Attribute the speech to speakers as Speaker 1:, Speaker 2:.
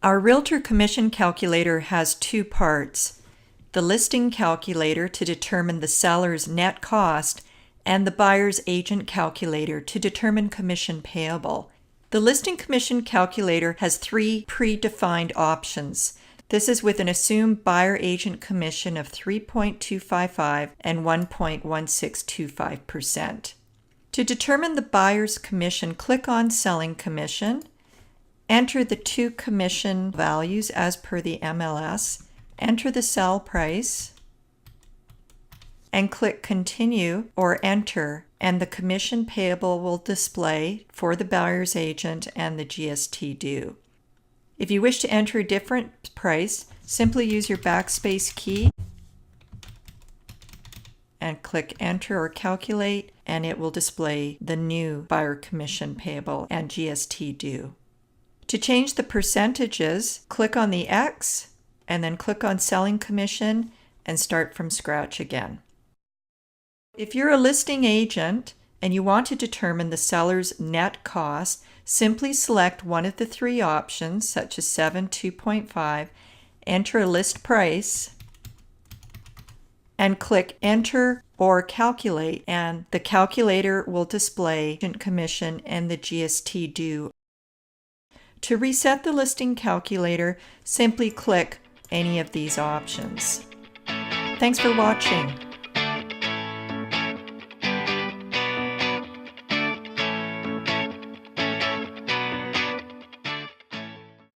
Speaker 1: Our Realtor Commission Calculator has two parts: the listing calculator to determine the seller's net cost and the buyer's agent calculator to determine commission payable. The listing commission calculator has three predefined options. This is with an assumed buyer agent commission of 3.255 and 1.1625%. To determine the buyer's commission, click on Selling Commission, enter the two commission values as per the MLS, enter the sell price, and click Continue or Enter, and the commission payable will display for the buyer's agent and the GST due. If you wish to enter a different price, simply use your backspace key and click Enter or Calculate, and it will display the new buyer commission payable and GST due. To change the percentages, click on the X and then click on Selling Commission and start from scratch again. If you're a listing agent and you want to determine the seller's net cost, simply select one of the three options, such as 7, 2.5, enter a list price, and click Enter or Calculate, and the calculator will display agent commission and the GST due. To reset the listing calculator, simply click any of these options. Thanks for watching.